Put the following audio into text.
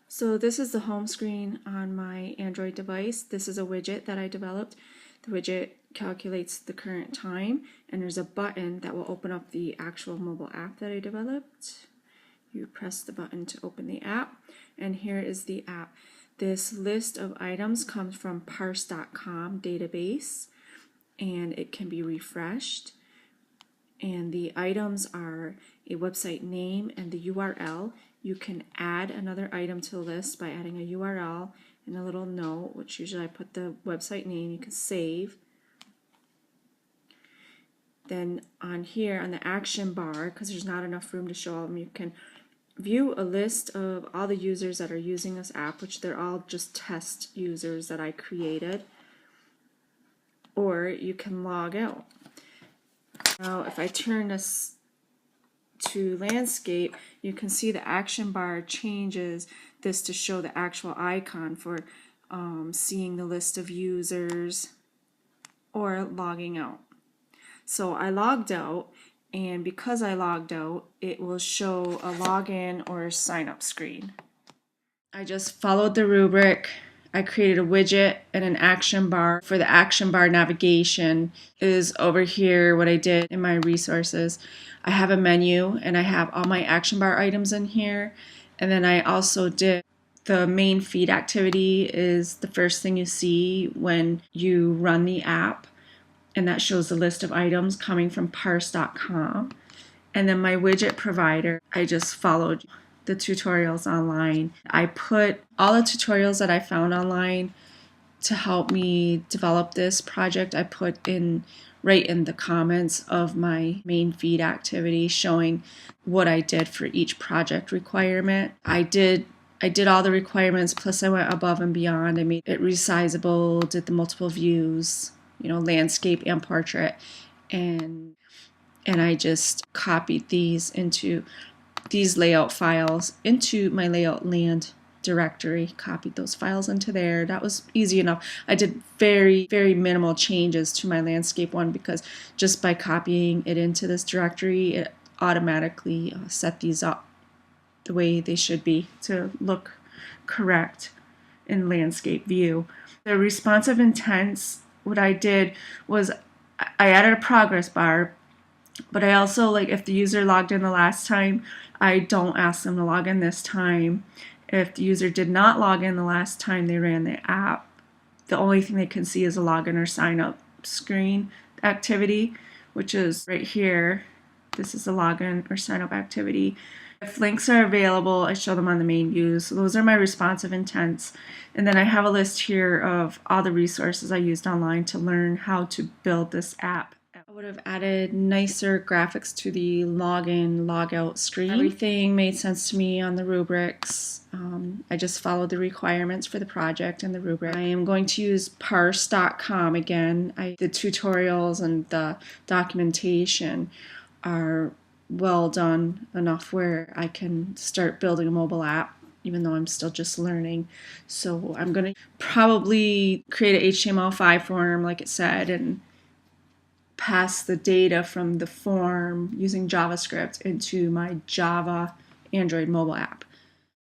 So this is the home screen on my Android device. This is a widget that I developed. The widget calculates the current time, and there's a button that will open up the actual mobile app that I developed. You press the button to open the app, and here is the app. This list of items comes from parse.com database, and it can be refreshed. And the items are a website name and the URL. You can add another item to the list by adding a URL and a little note, which usually I put the website name. You can save. Then on here on the action bar, because there's not enough room to show them, you can view a list of all the users that are using this app, which they're all just test users that I created. Or you can log out. Now if I turn this to landscape, you can see the action bar changes this to show the actual icon for seeing the list of users or logging out. So I logged out, and because I logged out, it will show a login or sign up screen. I just followed the rubric. I created a widget and an action bar. For the action bar navigation is over here what I did in my resources. I have a menu and I have all my action bar items in here. And then I also did the main feed activity is the first thing you see when you run the app. And that shows the list of items coming from parse.com. And then my widget provider, I just followed the tutorials online. I put all the tutorials that I found online to help me develop this project. I put in right in the comments of my main feed activity, showing what I did for each project requirement. I did all the requirements, plus I went above and beyond. I made it resizable, did the multiple views, landscape and portrait, and I just copied these layout files into my layout land directory, copied those files into there. That was easy enough. I did very, very minimal changes to my landscape one because just by copying it into this directory, it automatically set these up the way they should be to look correct in landscape view. The responsive intents, what I did was I added a progress bar, but I also, if the user logged in the last time, I don't ask them to log in this time. If the user did not log in the last time they ran the app, the only thing they can see is a login or sign up screen activity, which is right here. This is the login or sign up activity. If links are available, I show them on the main view. So those are my responsive intents. And then I have a list here of all the resources I used online to learn how to build this app. I would have added nicer graphics to the login, logout screen. Everything made sense to me on the rubrics. I just followed the requirements for the project and the rubric. I am going to use parse.com again. The tutorials and the documentation are well done enough where I can start building a mobile app, even though I'm still just learning. So I'm going to probably create an HTML5 form like it said and pass the data from the form using JavaScript into my Java Android mobile app.